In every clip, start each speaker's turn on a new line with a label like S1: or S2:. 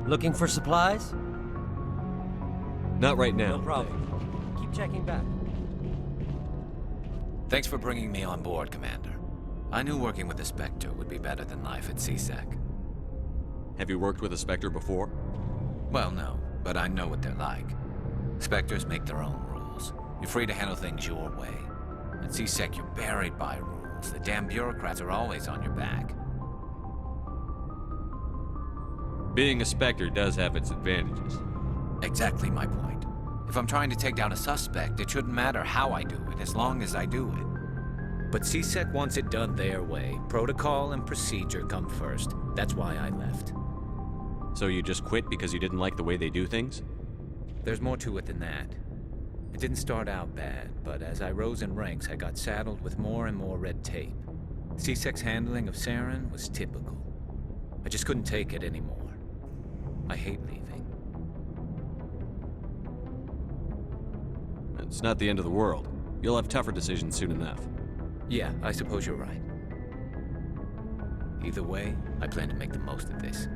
S1: Looking for supplies?
S2: Not right now.
S1: No problem. Keep checking back.
S3: Thanks for bringing me on board, Commander. I knew working with the Spectre would be better than life at CSEC.
S2: Have you worked with a Spectre before?
S3: Well, no, but I know what they're like. Spectres make their own rules. You're free to handle things your way. At CSEC, you're buried by rules. The damn bureaucrats are always on your back.
S2: Being a Spectre does have its advantages.
S3: Exactly my point. If I'm trying to take down a suspect, it shouldn't matter how I do it, as long as I do it. But CSEC wants it done their way. Protocol and procedure come first. That's why I left.
S2: So you just quit because you didn't like the way they do things?
S3: There's more to it than that. It didn't start out bad, but as I rose in ranks, I got saddled with more and more red tape. CSEC's handling of Saren was typical. I just couldn't take it anymore. I hate leaving.
S2: It's not the end of the world. You'll have tougher decisions soon enough.
S3: Yeah, I suppose you're right. Either way, I plan to make the most of this.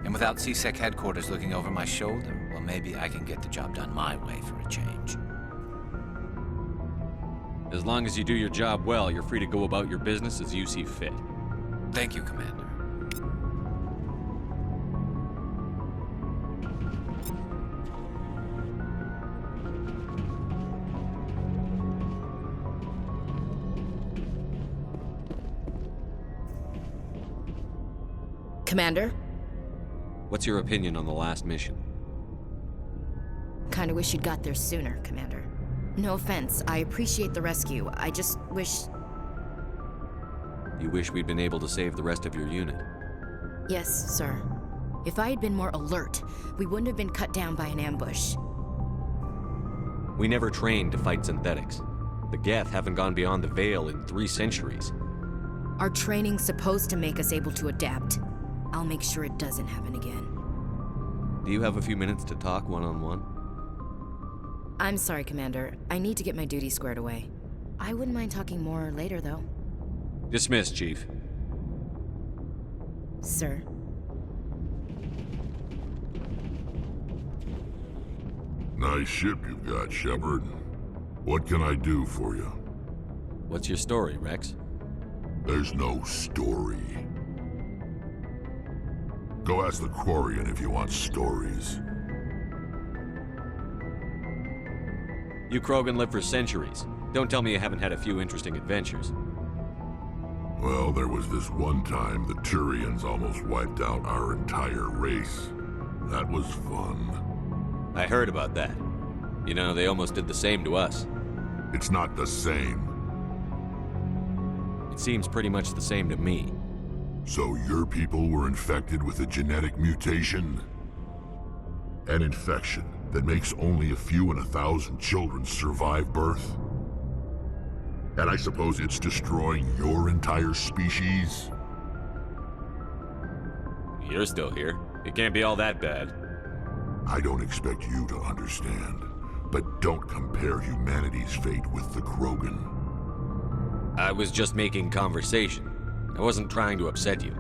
S3: And without CSEC headquarters looking over my shoulder, well, maybe I can get the job done my way for a change.
S2: As long as you do your job well, you're free to go about your business as you see fit.
S3: Thank you, Commander.
S4: Commander?
S2: What's your opinion on the last mission?
S4: Kinda wish you'd got there sooner, Commander. No offense, I appreciate the rescue. I just wish...
S2: You wish we'd been able to save the rest of your unit?
S4: Yes, sir. If I had been more alert, we wouldn't have been cut down by an ambush.
S2: We never trained to fight synthetics. The Geth haven't gone beyond the Veil in 3 centuries.
S4: Our training's supposed to make us able to adapt. I'll make sure it doesn't happen again.
S2: Do you have a few minutes to talk one-on-one?
S4: I'm sorry, Commander. I need to get my duty squared away. I wouldn't mind talking more later, though.
S2: Dismissed, Chief.
S4: Sir.
S5: Nice ship you've got, Shepard. What can I do for you?
S2: What's your story, Rex?
S5: There's no story. Go ask the Quarian if you want stories.
S2: You Krogan lived for centuries. Don't tell me you haven't had a few interesting adventures.
S5: Well, there was this one time the Turians almost wiped out our entire race. That was fun.
S2: I heard about that. You know, they almost did the same to us.
S5: It's not the same.
S2: It seems pretty much the same to me.
S5: So your people were infected with a genetic mutation? An infection that makes only a few in 1,000 children survive birth? And I suppose it's destroying your entire species?
S2: You're still here. It can't be all that bad.
S5: I don't expect you to understand, but don't compare humanity's fate with the Krogan.
S2: I was just making conversation. I wasn't trying to upset you.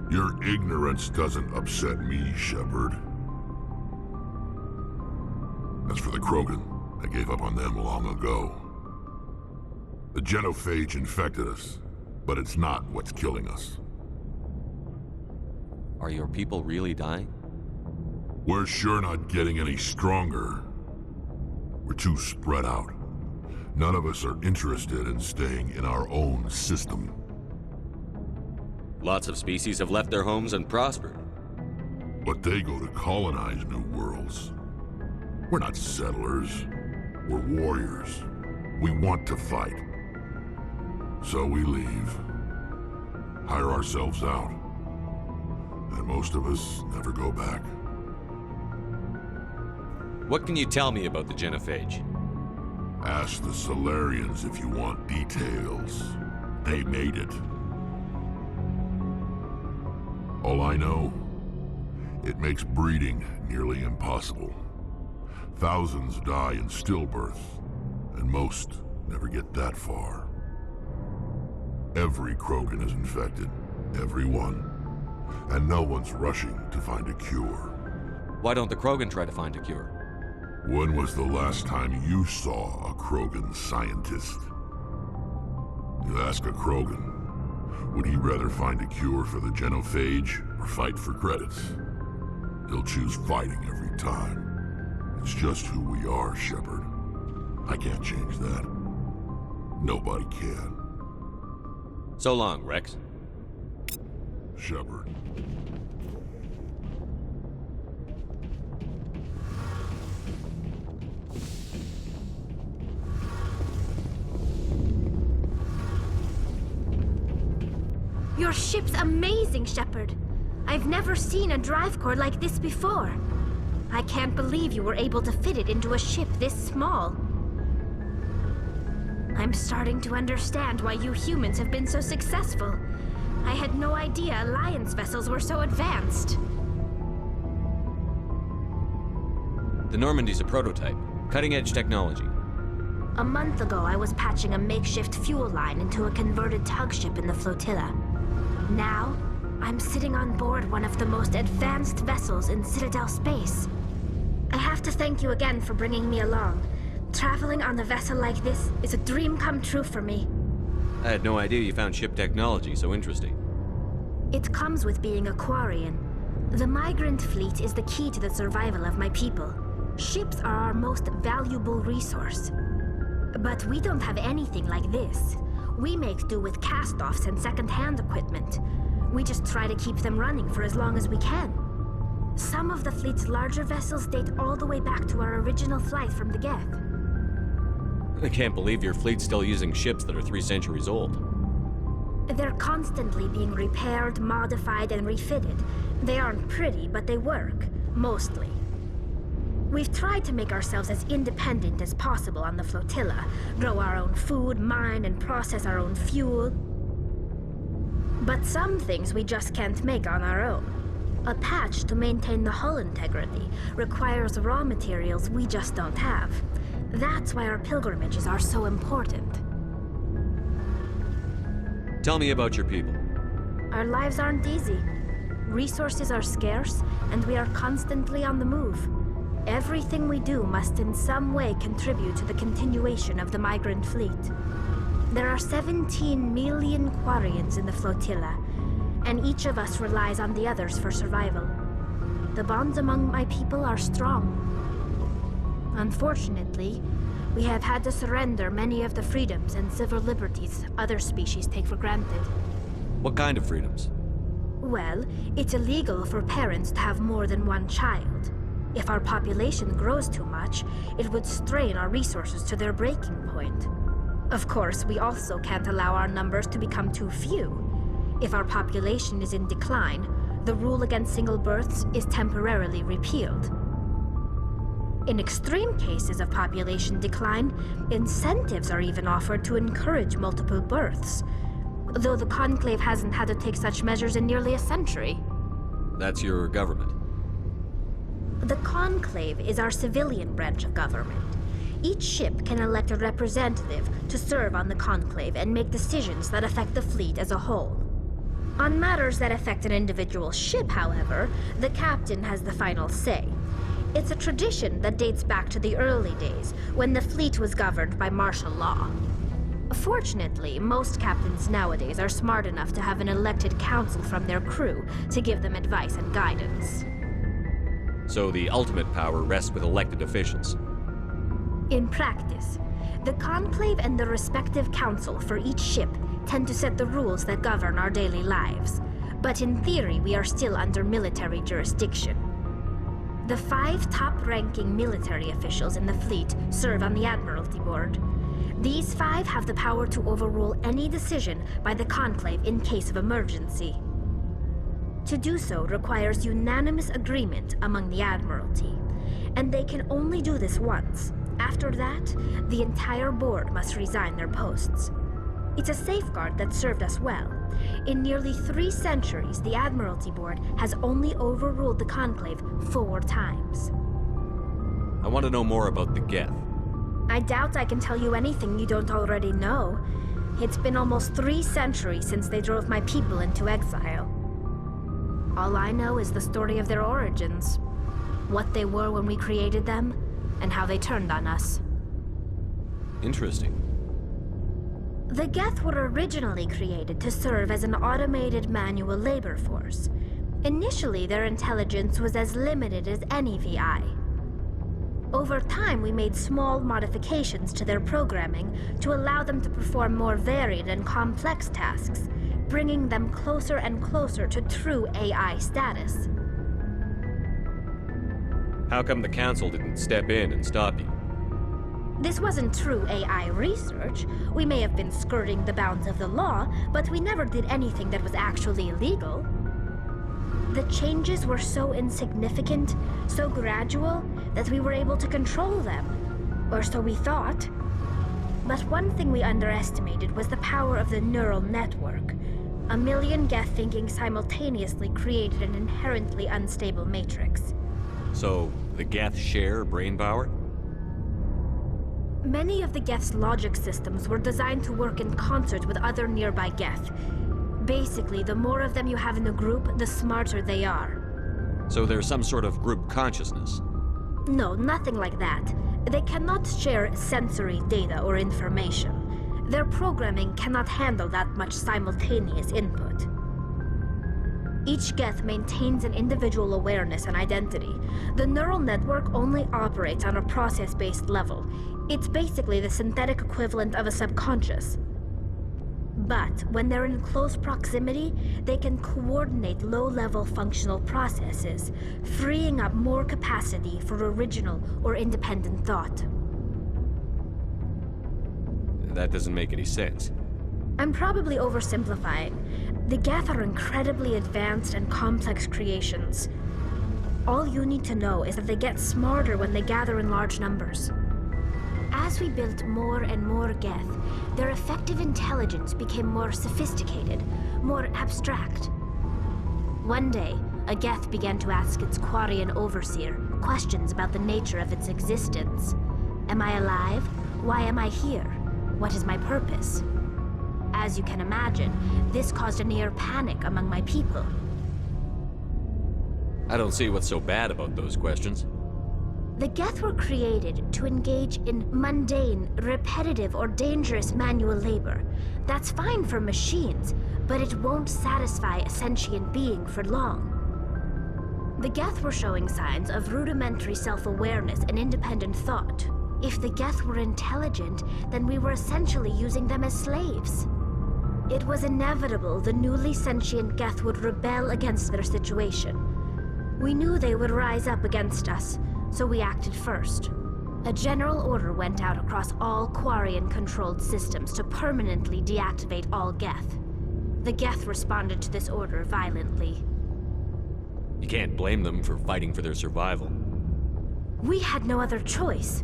S5: Your ignorance doesn't upset me, Shepard. As for the Krogan, I gave up on them long ago. The genophage infected us, but it's not what's killing us.
S2: Are your people really dying?
S5: We're sure not getting any stronger. We're too spread out. None of us are interested in staying in our own system.
S2: Lots of species have left their homes and prospered.
S5: But they go to colonize new worlds. We're not settlers. We're warriors. We want to fight. So we leave. Hire ourselves out. And most of us never go back.
S2: What can you tell me about the genophage?
S5: Ask the Solarians if you want details. They made it. All I know, it makes breeding nearly impossible. Thousands die in stillbirth, and most never get that far. Every Krogan is infected, every one, and no one's rushing to find a cure.
S2: Why don't the Krogan try to find a cure?
S5: When was the last time you saw a Krogan scientist? You ask a Krogan, would he rather find a cure for the genophage or fight for credits? He'll choose fighting every time. It's just who we are, Shepard. I can't change that. Nobody can.
S2: So long, Rex.
S5: Shepard.
S6: Your ship's amazing, Shepard. I've never seen a drive core like this before. I can't believe you were able to fit it into a ship this small. I'm starting to understand why you humans have been so successful. I had no idea Alliance vessels were so advanced.
S2: The Normandy's a prototype. Cutting-edge technology.
S6: A month ago, I was patching a makeshift fuel line into a converted tug ship in the flotilla. Now, I'm sitting on board one of the most advanced vessels in Citadel space. I have to thank you again for bringing me along. Traveling on a vessel like this is a dream come true for me.
S2: I had no idea you found ship technology so interesting.
S6: It comes with being a Quarian. The migrant fleet is the key to the survival of my people. Ships are our most valuable resource. But we don't have anything like this. We make do with cast-offs and second-hand equipment. We just try to keep them running for as long as we can. Some of the fleet's larger vessels date all the way back to our original flight from the Geth.
S2: I can't believe your fleet's still using ships that are 3 centuries old.
S6: They're constantly being repaired, modified, and refitted. They aren't pretty, but they work. Mostly. We've tried to make ourselves as independent as possible on the flotilla, grow our own food, mine and process our own fuel. But some things we just can't make on our own. A patch to maintain the hull integrity requires raw materials we just don't have. That's why our pilgrimages are so important.
S2: Tell me about your people.
S6: Our lives aren't easy. Resources are scarce, and we are constantly on the move. Everything we do must in some way contribute to the continuation of the migrant fleet. There are 17 million Quarians in the flotilla, and each of us relies on the others for survival. The bonds among my people are strong. Unfortunately, we have had to surrender many of the freedoms and civil liberties other species take for granted.
S2: What kind of freedoms?
S6: Well, it's illegal for parents to have more than one child. If our population grows too much, it would strain our resources to their breaking point. Of course, we also can't allow our numbers to become too few. If our population is in decline, the rule against single births is temporarily repealed. In extreme cases of population decline, incentives are even offered to encourage multiple births, though the Conclave hasn't had to take such measures in nearly a century.
S2: That's your government.
S6: The Conclave is our civilian branch of government. Each ship can elect a representative to serve on the Conclave and make decisions that affect the fleet as a whole. On matters that affect an individual ship, however, the captain has the final say. It's a tradition that dates back to the early days, when the fleet was governed by martial law. Fortunately, most captains nowadays are smart enough to have an elected council from their crew to give them advice and guidance.
S2: So the ultimate power rests with elected officials.
S6: In practice, the Conclave and the respective council for each ship tend to set the rules that govern our daily lives. But in theory, we are still under military jurisdiction. The 5 top-ranking military officials in the fleet serve on the Admiralty Board. These 5 have the power to overrule any decision by the Conclave in case of emergency. To do so requires unanimous agreement among the Admiralty, and they can only do this once. After that, the entire board must resign their posts. It's a safeguard that served us well. In nearly 3 centuries, the Admiralty Board has only overruled the Conclave 4 times.
S2: I want to know more about the Geth.
S6: I doubt I can tell you anything you don't already know. It's been almost 3 centuries since they drove my people into exile. All I know is the story of their origins. what they were when we created them, and how they turned on us.
S2: Interesting.
S6: The Geth were originally created to serve as an automated manual labor force. Initially, their intelligence was as limited as any VI. Over time, we made small modifications to their programming to allow them to perform more varied and complex tasks, bringing them closer and closer to true AI status.
S2: How come the Council didn't step in and stop you?
S6: This wasn't true AI research. We may have been skirting the bounds of the law, but we never did anything that was actually illegal. The changes were so insignificant, so gradual, that we were able to control them. Or so we thought. But one thing we underestimated was the power of the neural network. A million Geth thinking simultaneously created an inherently unstable matrix.
S2: So, the Geth share brain power?
S6: Many of the Geth's logic systems were designed to work in concert with other nearby Geth. Basically, the more of them you have in a group, the smarter they are.
S2: So there's some sort of group consciousness?
S6: No, nothing like that. They cannot share sensory data or information. Their programming cannot handle that much simultaneous input. Each Geth maintains an individual awareness and identity. The neural network only operates on a process-based level. It's basically the synthetic equivalent of a subconscious. But when they're in close proximity, they can coordinate low-level functional processes, freeing up more capacity for original or independent thought.
S2: That doesn't make any sense.
S6: I'm probably oversimplifying. The Geth are incredibly advanced and complex creations. All you need to know is that they get smarter when they gather in large numbers. As we built more and more Geth, their effective intelligence became more sophisticated, more abstract. One day, a Geth began to ask its Quarian overseer questions about the nature of its existence. Am I alive? Why am I here? What is my purpose? As you can imagine, this caused a near panic among my people.
S2: I don't see what's so bad about those questions.
S6: The Geth were created to engage in mundane, repetitive, or dangerous manual labor. That's fine for machines, but it won't satisfy a sentient being for long. The Geth were showing signs of rudimentary self-awareness and independent thought. If the Geth were intelligent, then we were essentially using them as slaves. It was inevitable the newly sentient Geth would rebel against their situation. We knew they would rise up against us, so we acted first. A general order went out across all Quarian-controlled systems to permanently deactivate all Geth. The Geth responded to this order violently.
S2: You can't blame them for fighting for their survival.
S6: We had no other choice.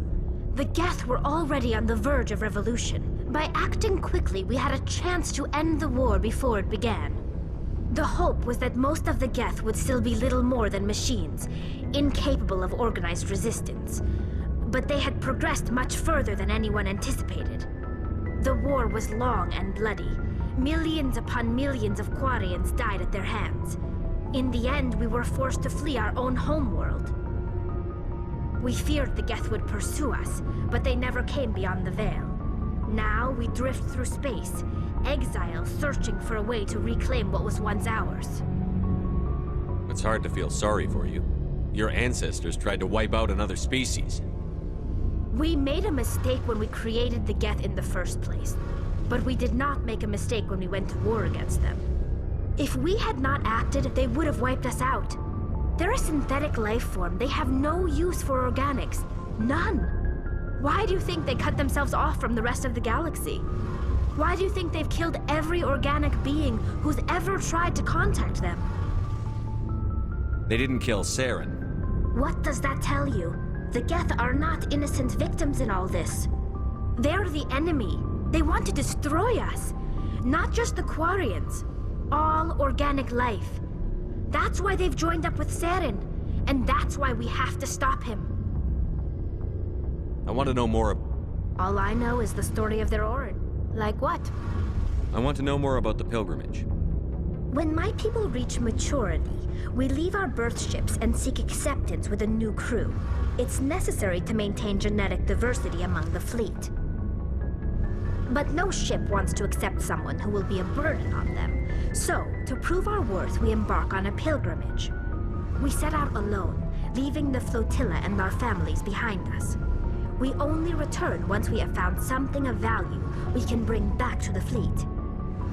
S6: The Geth were already on the verge of revolution. By acting quickly, we had a chance to end the war before it began. The hope was that most of the Geth would still be little more than machines, incapable of organized resistance. But they had progressed much further than anyone anticipated. The war was long and bloody. Millions upon millions of Quarians died at their hands. In the end, we were forced to flee our own homeworld. We feared the Geth would pursue us, but they never came beyond the Veil. Now we drift through space, exile searching for a way to reclaim what was once ours.
S2: It's hard to feel sorry for you. Your ancestors tried to wipe out another species.
S6: We made a mistake when we created the Geth in the first place, but we did not make a mistake when we went to war against them. If we had not acted, they would have wiped us out. They're a synthetic life form. They have no use for organics. None. Why do you think they cut themselves off from the rest of the galaxy? Why do you think they've killed every organic being who's ever tried to contact them?
S2: They didn't kill Saren.
S6: What does that tell you? The Geth are not innocent victims in all this. They're the enemy. They want to destroy us. Not just the Quarians. All organic life. That's why they've joined up with Saren. And that's why we have to stop him.
S2: I want to know more.
S6: All I know is the story of their origin. Like what?
S2: I want to know more about the pilgrimage.
S6: When my people reach maturity, we leave our birth ships and seek acceptance with a new crew. It's necessary to maintain genetic diversity among the fleet. But no ship wants to accept someone who will be a burden on them. So, to prove our worth, we embark on a pilgrimage. We set out alone, leaving the flotilla and our families behind us. We only return once we have found something of value we can bring back to the fleet.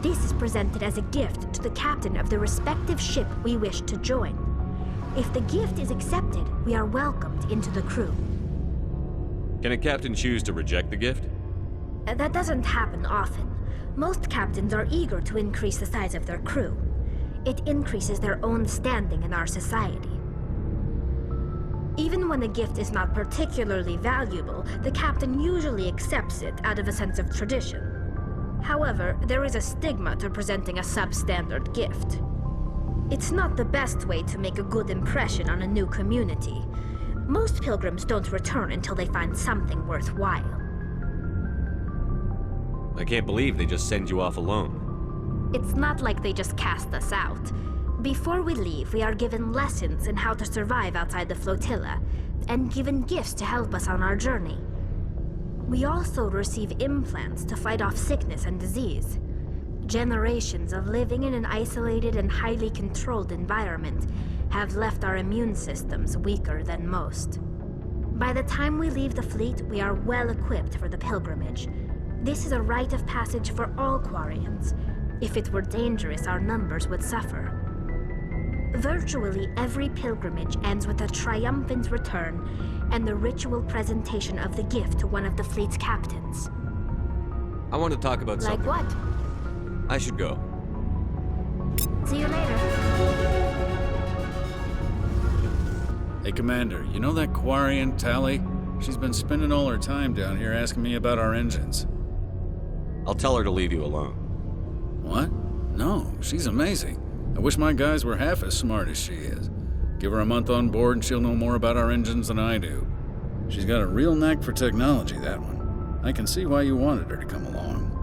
S6: This is presented as a gift to the captain of the respective ship we wish to join. If the gift is accepted, we are welcomed into the crew.
S2: Can a captain choose to reject the gift?
S6: That doesn't happen often. Most captains are eager to increase the size of their crew. It increases their own standing in our society. Even when a gift is not particularly valuable, the captain usually accepts it out of a sense of tradition. However, there is a stigma to presenting a substandard gift. It's not the best way to make a good impression on a new community. Most pilgrims don't return until they find something worthwhile.
S2: I can't believe they just send you off alone.
S6: It's not like they just cast us out. Before we leave, we are given lessons in how to survive outside the flotilla, and given gifts to help us on our journey. We also receive implants to fight off sickness and disease. Generations of living in an isolated and highly controlled environment have left our immune systems weaker than most. By the time we leave the fleet, we are well equipped for the pilgrimage. This is a rite of passage for all Quarians. If it were dangerous, our numbers would suffer. Virtually every pilgrimage ends with a triumphant return and the ritual presentation of the gift to one of the fleet's captains.
S2: I want to talk about something.
S6: Like what?
S2: I should go.
S6: See you later.
S7: Hey, Commander, you know that Quarian, Tally? She's been spending all her time down here asking me about our engines.
S2: I'll tell her to leave you alone.
S7: What? No, she's amazing. I wish my guys were half as smart as she is. Give her a month on board and she'll know more about our engines than I do. She's got a real knack for technology, that one. I can see why you wanted her to come along.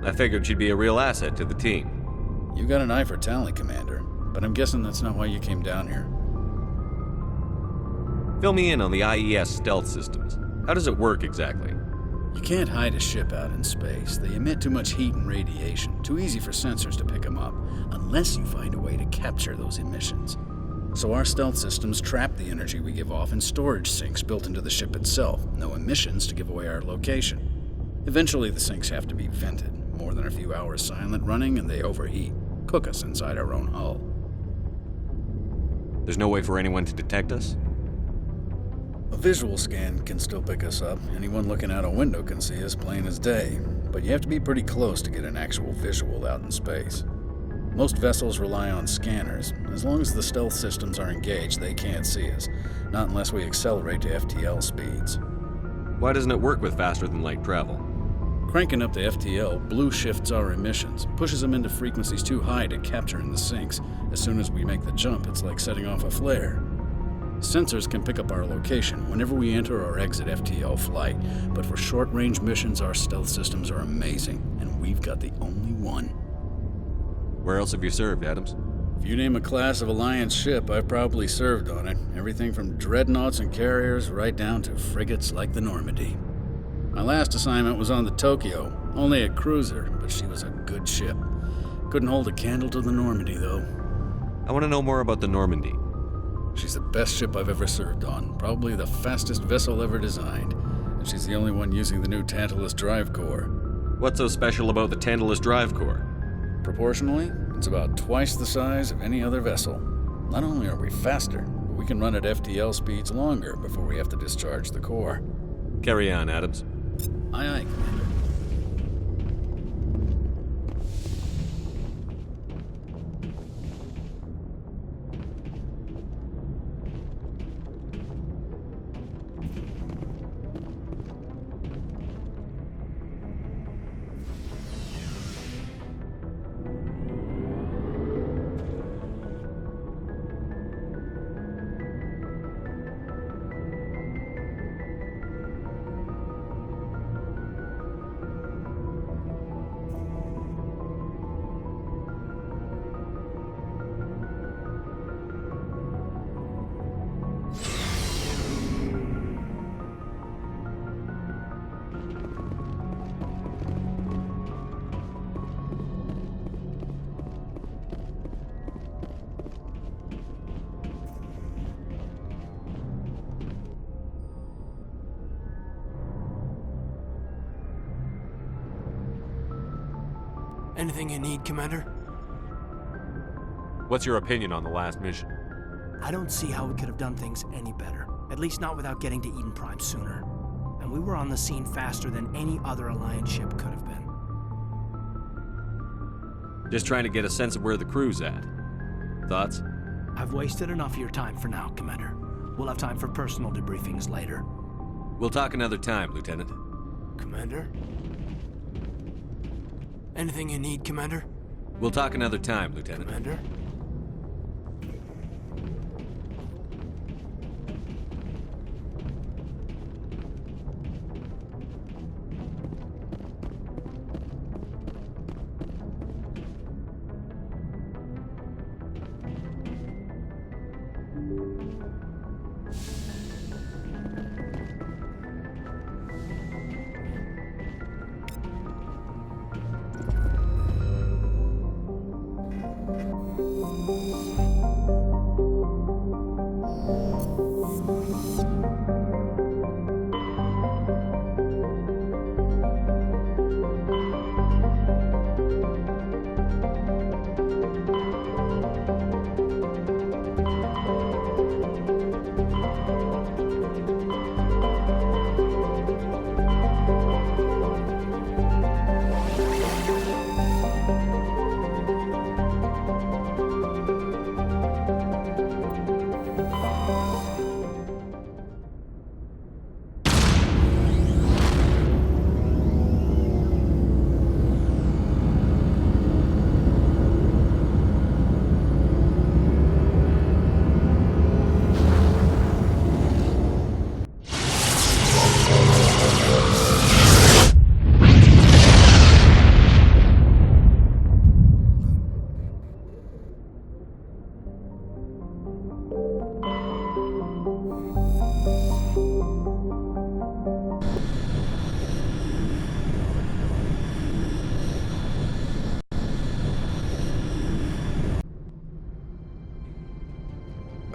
S2: I figured she'd be a real asset to the team.
S7: You got an eye for Tally, Commander, but I'm guessing that's not why you came down here.
S2: Fill me in on the IES stealth systems. How does it work exactly?
S7: You can't hide a ship out in space. They emit too much heat and radiation, too easy for sensors to pick them up, unless you find a way to capture those emissions. So our stealth systems trap the energy we give off in storage sinks built into the ship itself, no emissions to give away our location. Eventually the sinks have to be vented. More than a few hours silent running and they overheat, cook us inside our own hull.
S2: There's no way for anyone to detect us?
S7: A visual scan can still pick us up. Anyone looking out a window can see us plain as day, but you have to be pretty close to get an actual visual out in space. Most vessels rely on scanners. As long as the stealth systems are engaged, they can't see us, not unless we accelerate to FTL speeds.
S2: Why doesn't it work with faster-than-light travel?
S7: Cranking up the FTL blue shifts our emissions, pushes them into frequencies too high to capture in the sinks. As soon as we make the jump, it's like setting off a flare. Sensors can pick up our location whenever we enter or exit FTL flight, but for short-range missions, our stealth systems are amazing, and we've got the only one.
S2: Where else have you served, Adams?
S7: If you name a class of Alliance ship, I've probably served on it. Everything from dreadnoughts and carriers right down to frigates like the Normandy. My last assignment was on the Tokyo, only a cruiser, but she was a good ship. Couldn't hold a candle to the Normandy, though.
S2: I want to know more about the Normandy.
S7: She's the best ship I've ever served on, probably the fastest vessel ever designed, and she's the only one using the new Tantalus drive core.
S2: What's so special about the Tantalus drive core?
S7: Proportionally, it's about twice the size of any other vessel. Not only are we faster, but we can run at FTL speeds longer before we have to discharge the core.
S2: Carry on, Adams.
S7: Aye, aye, Commander.
S8: Anything you need, Commander?
S2: What's your opinion on the last mission?
S8: I don't see how we could have done things any better. At least not without getting to Eden Prime sooner. And we were on the scene faster than any other Alliance ship could have been.
S2: Just trying to get a sense of where the crew's at. Thoughts?
S8: I've wasted enough of your time for now, Commander. We'll have time for personal debriefings later.
S2: We'll talk another time, Lieutenant.
S8: Commander? Anything you need, Commander?
S2: We'll talk another time, Lieutenant.
S8: Commander?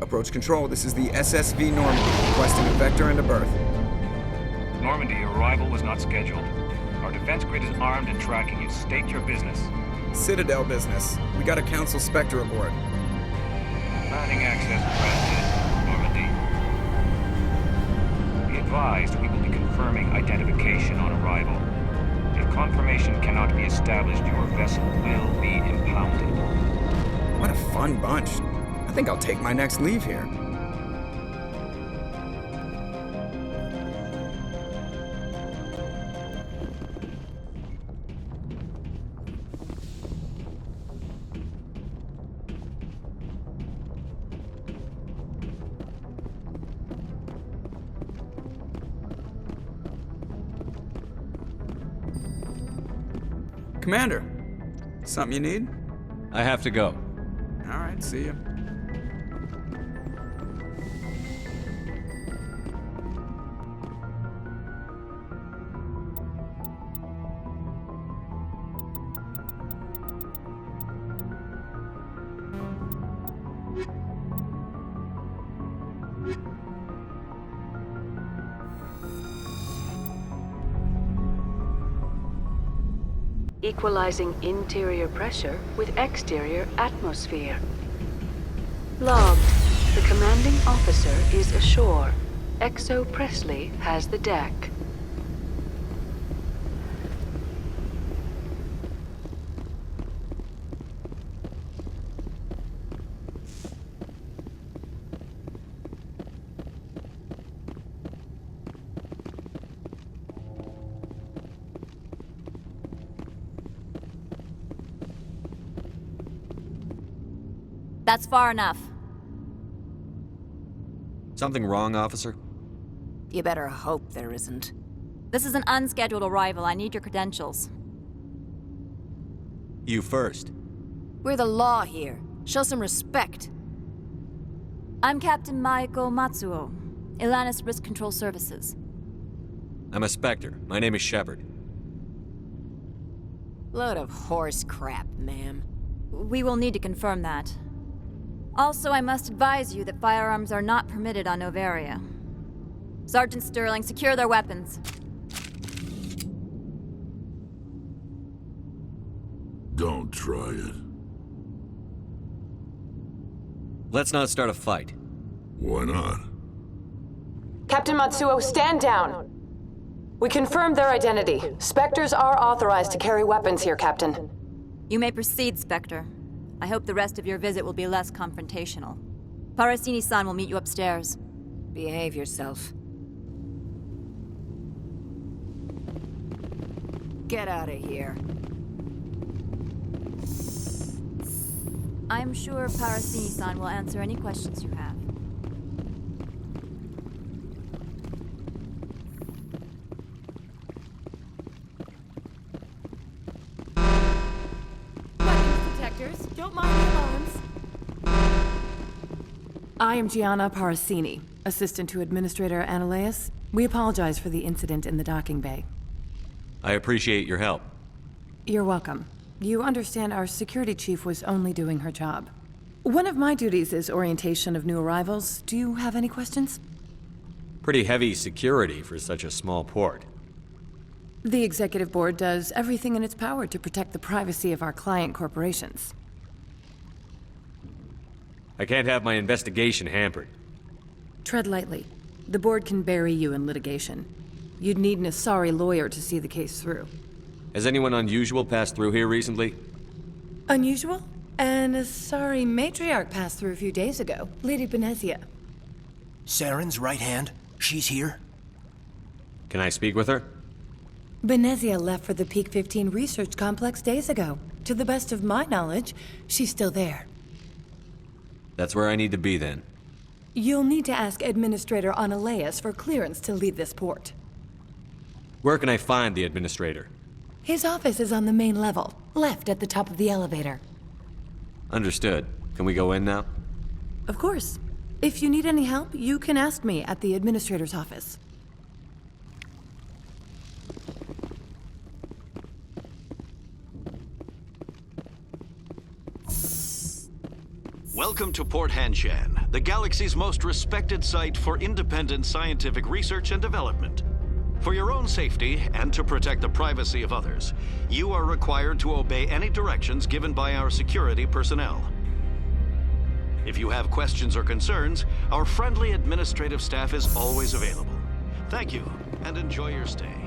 S9: Approach control, this is the SSV Normandy, requesting a vector and a berth.
S10: Normandy, your arrival was not scheduled. Our defense grid is armed and tracking you. State your business.
S9: Citadel business. We got a Council Spectre aboard.
S10: Planning access granted, Normandy. Be advised, we will be confirming identification on arrival. If confirmation cannot be established, your vessel will be impounded.
S9: What a fun bunch. I think I'll take my next leave here. Commander, something you need?
S2: I have to go.
S9: All right, see ya.
S11: Equalizing interior pressure with exterior atmosphere. Logged. The commanding officer is ashore. Exo Presley has the deck.
S12: That's far enough.
S2: Something wrong, officer?
S12: You better hope there isn't. This is an unscheduled arrival. I need your credentials.
S2: You first.
S4: We're the law here. Show some respect.
S12: I'm Captain Maiko Matsuo, Ilanis Risk Control Services.
S2: I'm a Spectre. My name is Shepard.
S4: Load of horse crap, ma'am.
S12: We will need to confirm that. Also, I must advise you that firearms are not permitted on Novaria. Sergeant Sterling, secure their weapons.
S5: Don't try it.
S2: Let's not start a fight.
S5: Why not?
S13: Captain Matsuo, stand down! We confirmed their identity. Spectres are authorized to carry weapons here, Captain.
S12: You may proceed, Spectre. I hope the rest of your visit will be less confrontational. Parasini-san will meet you upstairs.
S4: Behave yourself. Get out of here.
S12: I'm sure Parasini-san will answer any questions you have.
S14: Don't mind the alarms. I am Gianna Parasini, assistant to Administrator Ananias. We apologize for the incident in the docking bay.
S2: I appreciate your help.
S14: You're welcome. You understand our security chief was only doing her job. One of my duties is orientation of new arrivals. Do you have any questions?
S2: Pretty heavy security for such a small port.
S14: The executive board does everything in its power to protect the privacy of our client corporations.
S2: I can't have my investigation hampered.
S14: Tread lightly. The board can bury you in litigation. You'd need an Asari lawyer to see the case through.
S2: Has anyone unusual passed through here recently?
S14: Unusual? An Asari matriarch passed through a few days ago. Lady Benezia.
S8: Saren's right hand? She's here?
S2: Can I speak with her?
S14: Benezia left for the Peak 15 research complex days ago. To the best of my knowledge, she's still there.
S2: That's where I need to be then.
S14: You'll need to ask Administrator Ananias for clearance to leave this port.
S2: Where can I find the administrator?
S14: His office is on the main level, left at the top of the elevator.
S2: Understood. Can we go in now?
S14: Of course. If you need any help, you can ask me at the Administrator's office.
S15: Welcome to Port Hanshan, the galaxy's most respected site for independent scientific research and development. For your own safety and to protect the privacy of others, you are required to obey any directions given by our security personnel. If you have questions or concerns, our friendly administrative staff is always available. Thank you, and enjoy your stay.